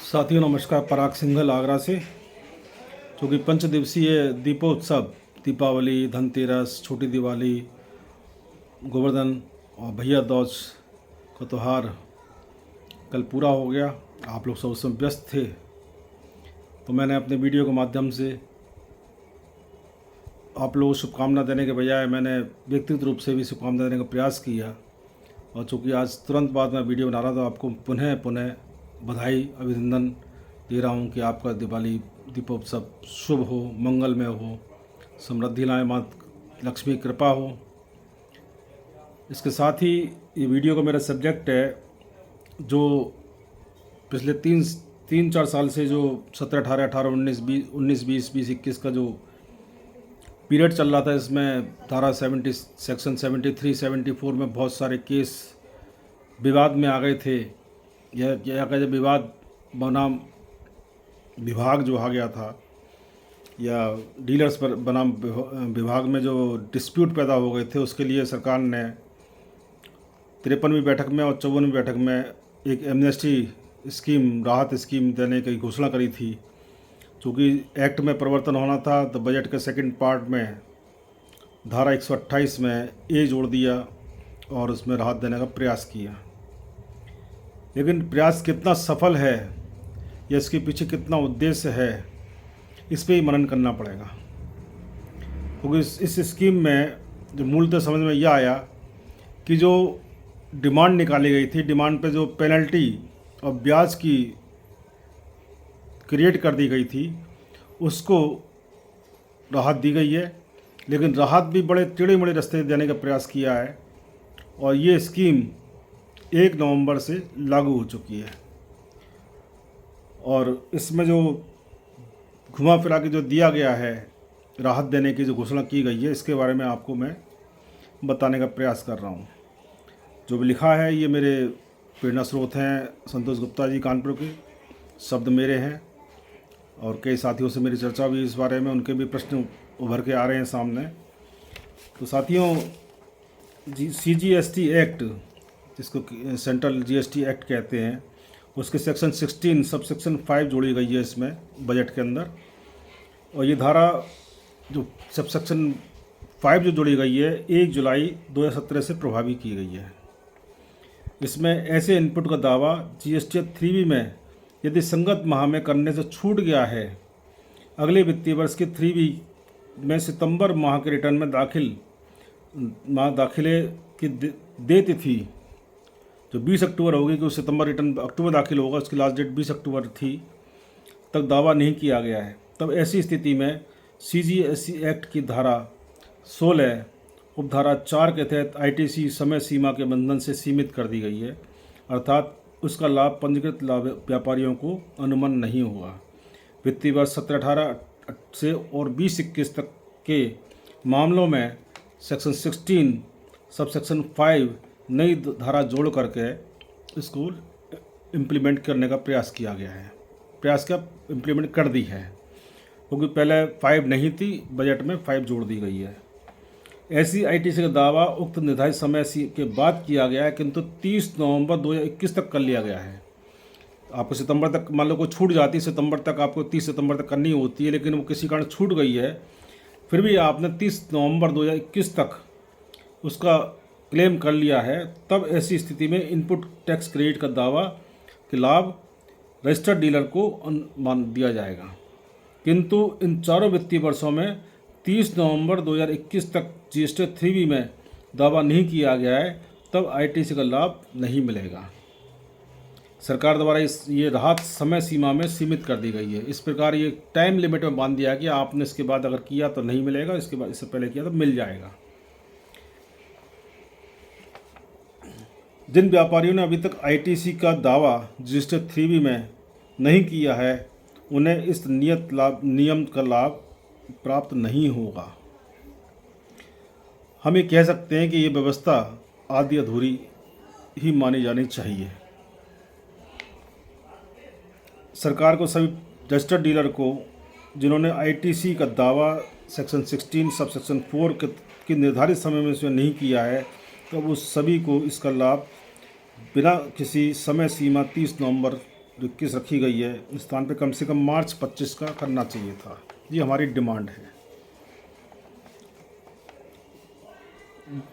साथियों नमस्कार। पराग सिंघल आगरा से, जो कि पंच दिवसीय दीपोत्सव दीपावली, धनतेरस, छोटी दिवाली, गोवर्धन और भैया दूज का त्यौहार कल पूरा हो गया। आप लोग सब उसमें व्यस्त थे, तो मैंने अपने वीडियो के माध्यम से आप लोगों को शुभकामना देने के बजाय मैंने व्यक्तिगत रूप से भी शुभकामना देने का प्रयास किया। और चूँकि आज तुरंत बाद मैं वीडियो बना रहा था, तो आपको पुनः बधाई अभिनंदन दे रहा हूँ कि आपका दिवाली दीपोत्सव शुभ हो, मंगलमय हो, समृद्धि लाए, माँ लक्ष्मी कृपा हो। इसके साथ ही ये वीडियो का मेरा सब्जेक्ट है, जो पिछले तीन चार साल से जो 17, 18, 18, 19, 20, 21 का जो पीरियड चल रहा था, इसमें धारा 70, सेक्शन 73, 74 में बहुत सारे केस विवाद में आ गए थे। यह जब विवाद बनाम विभाग जो आ गया था, या डीलर्स पर बनाम विभाग में जो डिस्प्यूट पैदा हो गए थे, उसके लिए सरकार ने 53वीं बैठक में और 54वीं बैठक में एक एमनेस्टी स्कीम, राहत स्कीम देने की घोषणा करी थी। चूँकि एक्ट में परिवर्तन होना था, तो बजट के सेकंड पार्ट में धारा 128 में ए जोड़ दिया और उसमें राहत देने का प्रयास किया। लेकिन प्रयास कितना सफल है या इसके पीछे कितना उद्देश्य है, इस पर ही मनन करना पड़ेगा। क्योंकि इस स्कीम में जो मूलतः समझ में यह आया कि जो डिमांड निकाली गई थी, डिमांड पे जो पेनल्टी और ब्याज की क्रिएट कर दी गई थी, उसको राहत दी गई है। लेकिन राहत भी बड़े टेढ़े मेढ़े रास्ते देने का प्रयास किया है, और ये स्कीम 1 नवंबर से लागू हो चुकी है। और इसमें जो घुमा फिरा के जो दिया गया है, राहत देने की जो घोषणा की गई है, इसके बारे में आपको मैं बताने का प्रयास कर रहा हूँ। जो भी लिखा है, ये मेरे प्रेरणा स्रोत हैं संतोष गुप्ता जी कानपुर के, शब्द मेरे हैं, और कई साथियों से मेरी चर्चा भी इस बारे में, उनके भी प्रश्न उभर के आ रहे हैं सामने। तो साथियों, CGST एक्ट, जिसको सेंट्रल GST एक्ट कहते हैं, उसके सेक्शन 16 सब सेक्शन 5 जोड़ी गई है इसमें बजट के अंदर। और ये धारा जो सब सेक्शन 5 जो जोड़ी गई है, 1 जुलाई 2017 से प्रभावी की गई है। इसमें ऐसे इनपुट का दावा GST 3B में यदि संगत माह में करने से छूट गया है, अगले वित्तीय वर्ष के 3B में सितंबर माह के रिटर्न में दाखिले की दे तिथि जो 20 अक्टूबर होगी, कि सितंबर रिटर्न अक्टूबर दाखिल होगा, उसकी लास्ट डेट 20 अक्टूबर थी, तक दावा नहीं किया गया है, तब ऐसी स्थिति में CGST एक्ट की धारा 16 उपधारा 4 के तहत ITC समय सीमा के बंधन से सीमित कर दी गई है। अर्थात उसका लाभ पंजीकृत व्यापारियों को अनुमन नहीं हुआ। वित्तीय वर्ष 17-18 से और 20-21 तक के मामलों में सेक्शन 16 सब सेक्शन 5 नई धारा जोड़ करके इसको इम्प्लीमेंट करने का प्रयास किया गया है। प्रयास क्या, इम्प्लीमेंट कर दी है, क्योंकि पहले 5 नहीं थी, बजट में 5 जोड़ दी गई है। ऐसी ITC का दावा उक्त निर्धारित समय के बाद किया गया है, किंतु 30 नवंबर 2021 तक कर लिया गया है। आपको सितंबर तक, मान लो कोई छूट जाती, सितंबर तक आपको 30 सितंबर तक करनी होती है, लेकिन वो किसी कारण छूट गई है, फिर भी आपने 30 नवंबर 2021 तक उसका क्लेम कर लिया है, तब ऐसी स्थिति में इनपुट टैक्स क्रेडिट का दावा के लाभ रजिस्टर्ड डीलर को मान दिया जाएगा। किंतु इन चारों वित्तीय वर्षों में 30 नवंबर 2021 तक GST 3B में दावा नहीं किया गया है, तब ITC का लाभ नहीं मिलेगा। सरकार द्वारा ये राहत समय सीमा में सीमित कर दी गई है। इस प्रकार ये टाइम लिमिट में बांध दिया कि आपने इसके बाद अगर किया तो नहीं मिलेगा, इसके बाद इससे पहले किया तो मिल जाएगा। जिन व्यापारियों ने अभी तक ITC का दावा GST 3B में नहीं किया है, उन्हें इस नियम का लाभ प्राप्त नहीं होगा। हम ये कह सकते हैं कि ये व्यवस्था आधी अधूरी ही मानी जानी चाहिए। सरकार को सभी रजिस्टर्ड डीलर को जिन्होंने ITC का दावा सेक्शन 16 सब सेक्शन 4 के निर्धारित समय में से नहीं किया है, तो उस सभी को इसका लाभ बिना किसी समय सीमा 30 नवंबर जो 21 रखी गई है इस स्थान पे कम से कम मार्च 25 का करना चाहिए था। ये हमारी डिमांड है।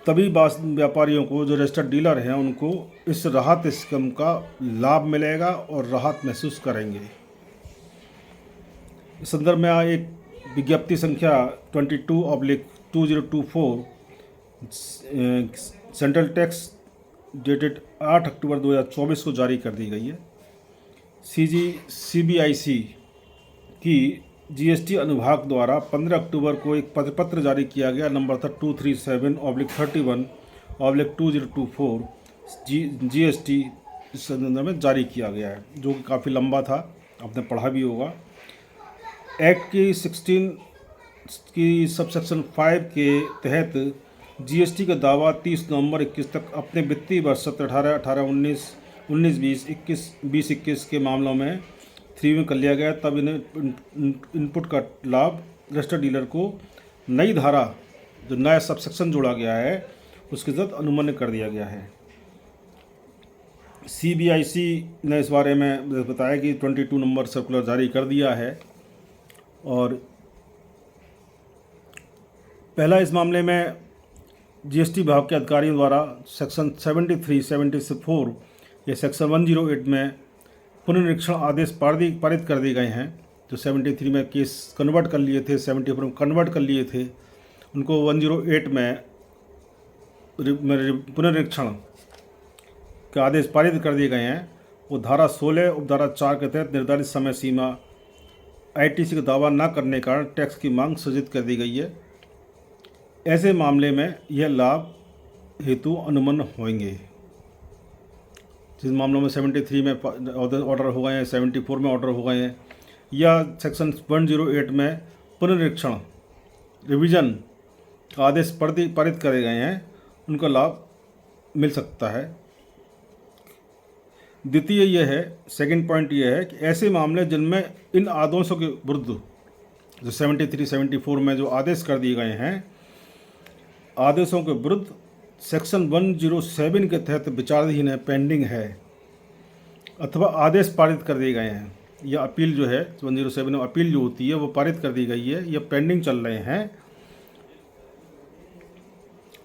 तभी व्यापारियों को, जो रजिस्टर्ड डीलर हैं, उनको इस राहत स्कीम का लाभ मिलेगा और राहत महसूस करेंगे। इस संदर्भ में एक विज्ञप्ति संख्या 22/2024 सेंट्रल टैक्स डेटेड 8 अक्टूबर 2024 को जारी कर दी गई है। CBIC की GST अनुभाग द्वारा 15 अक्टूबर को एक पत्र जारी किया गया, नंबर था 237/31/2024 GST इस संदर्भ में जारी किया गया है, जो कि काफ़ी लंबा था, आपने पढ़ा भी होगा। एक्ट की 16 की सबसेक्शन 5 के तहत GST का दावा 30 नवंबर 21 तक अपने वित्तीय वर्ष 17-18, 19-20, 20-21 के मामलों में 3 में कर लिया गया। तब इन्हें इनपुट का लाभ रजिस्टर्ड डीलर को नई धारा, जो नया सबसेक्शन जोड़ा गया है, उसके तहत अनुमन्य कर दिया गया है। CBIC ने इस बारे में बताया कि 22 नंबर सर्कुलर जारी कर दिया है। और पहला, इस मामले में GST विभाग के अधिकारियों द्वारा सेक्शन 73, 74 या सेक्शन 108 में पुनर्निरीक्षण आदेश पारित कर दिए गए हैं। जो 73 में केस कन्वर्ट कर लिए थे, 74 में कन्वर्ट कर लिए थे, उनको 108 में पुनर्निरीक्षण के आदेश पारित कर दिए गए हैं। वो धारा 16 उपधारा 4 के तहत निर्धारित समय सीमा ITC का दावा न करने के कारण टैक्स की मांग सृजित कर दी गई है। ऐसे मामले में यह लाभ हेतु अनुमन्य होंगे। जिस मामलों में 73 में ऑर्डर हो गए हैं, 74 में ऑर्डर हो गए हैं, या सेक्शन 108 में पुनर्निरीक्षण रिवीजन का आदेश पारित करे गए हैं, उनका लाभ मिल सकता है। द्वितीय यह है, सेकंड पॉइंट यह है कि ऐसे मामले जिनमें इन आदेशों के विरुद्ध, जो 73, 74 में जो आदेश कर दिए गए हैं, आदेशों के विरुद्ध सेक्शन 107 के तहत विचाराधीन है, पेंडिंग है, अथवा आदेश पारित कर दिए गए हैं, या अपील जो है 107 में अपील जो होती है वो पारित कर दी गई है या पेंडिंग चल रहे हैं,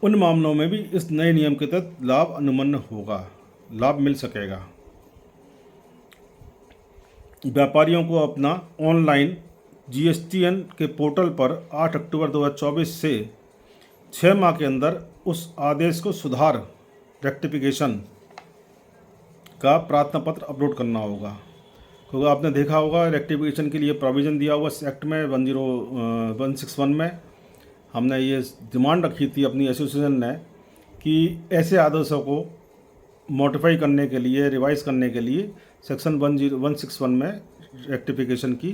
उन मामलों में भी इस नए नियम के तहत लाभ अनुमन्य होगा, लाभ मिल सकेगा। व्यापारियों को अपना ऑनलाइन GSTN के पोर्टल पर 8 अक्टूबर 2024 से 6 माह के अंदर उस आदेश को सुधार रेक्टिफिकेशन का प्रार्थना पत्र अपलोड करना होगा। क्योंकि आपने देखा होगा रेक्टिफिकेशन के लिए प्रोविज़न दिया हुआ एक्ट में 161 में। हमने ये डिमांड रखी थी अपनी एसोसिएशन ने कि ऐसे आदेशों को मॉडिफाई करने के लिए, रिवाइज करने के लिए सेक्शन 161 में रेक्टिफिकेशन की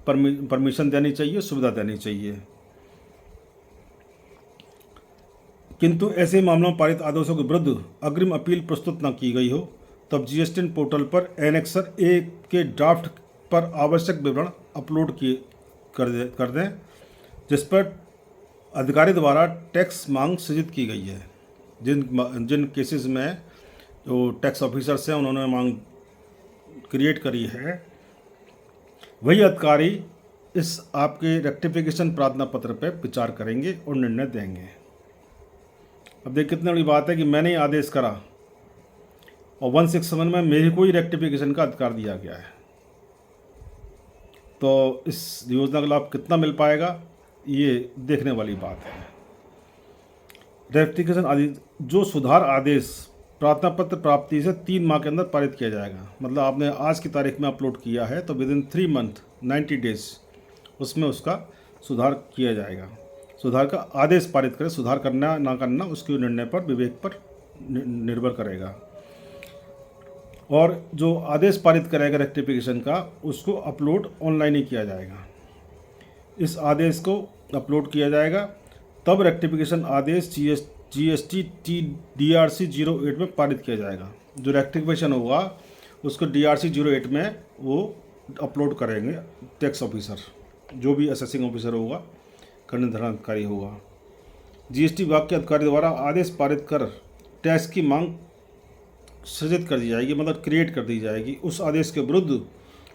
परमिशन देनी चाहिए, सुविधा देनी चाहिए। किंतु ऐसे मामलों में पारित आदेशों के विरुद्ध अग्रिम अपील प्रस्तुत न की गई हो, तब GSTN पोर्टल पर एनेक्सर ए के ड्राफ्ट पर आवश्यक विवरण अपलोड कर दें, जिस पर अधिकारी द्वारा टैक्स मांग सृजित की गई है। जिन केसेस में जो टैक्स ऑफिसर्स हैं उन्होंने मांग क्रिएट करी है, वही अधिकारी इस आपके रेक्टिफिकेशन प्रार्थना पत्र पर विचार करेंगे और निर्णय देंगे। अब देख कितनी बड़ी बात है कि मैंने ही आदेश करा और 161 में मेरे को ही रेक्टिफिकेशन का अधिकार दिया गया है, तो इस योजना का लाभ कितना मिल पाएगा, ये देखने वाली बात है। रेक्टिफिकेशन आदि जो सुधार आदेश प्रार्थना पत्र प्राप्ति से 3 माह के अंदर पारित किया जाएगा। मतलब आपने आज की तारीख में अपलोड किया है तो विदिन 3 मंथ 90 डेज उसमें उसका सुधार किया जाएगा। सुधार का आदेश पारित करें, सुधार करना ना करना उसके निर्णय पर, विवेक पर निर्भर करेगा। और जो आदेश पारित करेगा रेक्टिफिकेशन का, उसको अपलोड ऑनलाइन ही किया जाएगा। इस आदेश को अपलोड किया जाएगा, तब रेक्टिफिकेशन आदेश GST DRC 08 में पारित किया जाएगा। जो रेक्टिफिकेशन होगा उसको DRC 08 में वो अपलोड करेंगे टैक्स ऑफिसर, जो भी असेसिंग ऑफिसर होगा, करनिर्धारण अधिकारी होगा। GST विभाग के अधिकारी द्वारा आदेश पारित कर टैक्स की मांग सृजित कर दी जाएगी, मतलब क्रिएट कर दी जाएगी। उस आदेश के विरुद्ध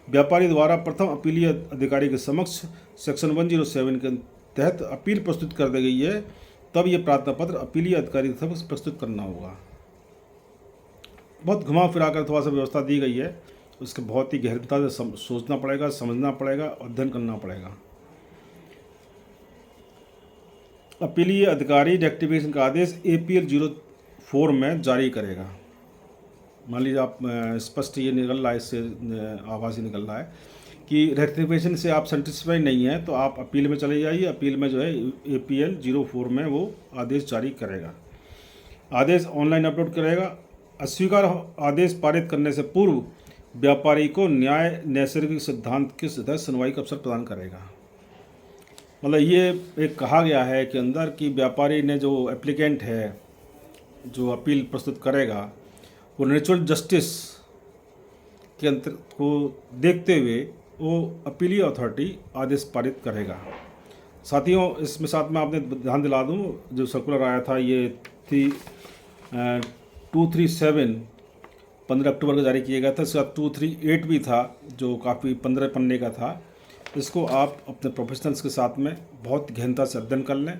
व्यापारी द्वारा प्रथम अपीलीय अधिकारी के समक्ष सेक्शन 107 के तहत अपील प्रस्तुत कर दी गई है, तब ये प्रार्थना पत्र अपीलीय अधिकारी के समक्ष प्रस्तुत करना होगा। बहुत घुमा फिरा कर थोड़ा सा व्यवस्था दी गई है, उसके बहुत ही गहनता से सोचना पड़ेगा, समझना पड़ेगा, अध्ययन करना पड़ेगा। अपीलीय अधिकारी रेक्टिफिकेशन का आदेश APL 04 में जारी करेगा। मान लीजिए आप स्पष्ट ये निकल रहा है, इससे आवाज़ ही निकल रहा है कि रेक्टिफिकेशन से आप सेटिस्फाई नहीं है तो आप अपील में चले जाइए। अपील में जो है APL 04 में वो आदेश जारी करेगा। आदेश ऑनलाइन अपलोड करेगा। अस्वीकार आदेश पारित करने से पूर्व व्यापारी को न्याय नैसर्गिक सिद्धांत के तहत सुनवाई का अवसर प्रदान करेगा। मतलब ये एक कहा गया है कि अंदर की व्यापारी ने जो एप्लीकेंट है जो अपील प्रस्तुत करेगा वो नेचुरल जस्टिस के अंतर को देखते हुए वो अपीलीय अथॉरिटी आदेश पारित करेगा। साथियों, इसमें साथ में आपने ध्यान दिला दूँ, जो सर्कुलर आया था ये थी 237 15 अक्टूबर को जारी किया गया था। इसके बाद 238 भी था जो काफ़ी 15 पन्ने का था। इसको आप अपने प्रोफेशनल्स के साथ में बहुत गहनता से अध्ययन कर लें।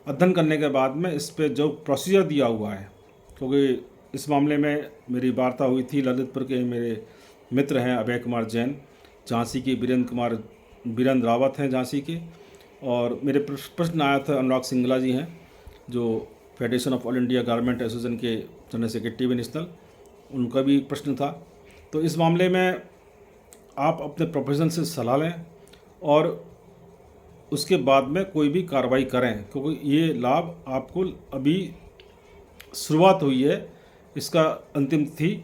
अध्ययन करने के बाद में इस पे जो प्रोसीजर दिया हुआ है, क्योंकि इस मामले में मेरी वार्ता हुई थी, ललितपुर के मेरे मित्र हैं अभय कुमार जैन, झांसी के वीरेंद्र रावत हैं झांसी के, और मेरे प्रश्न आया था अनुराग सिंगला जी हैं जो federation of all India garment association के जनरल सेक्रेटरी नेशनल, उनका भी प्रश्न था। तो इस मामले में आप अपने प्रोफेशन से सलाह लें और उसके बाद में कोई भी कार्रवाई करें, क्योंकि ये लाभ आपको अभी शुरुआत हुई है, इसका अंतिम तिथि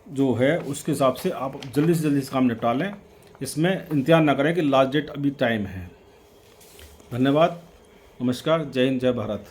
जो है उसके हिसाब से आप जल्दी से जल्दी इस काम निपटा लें। इसमें इंतजार ना करें कि लास्ट डेट अभी टाइम है। धन्यवाद, नमस्कार, जय हिंद, जय भारत।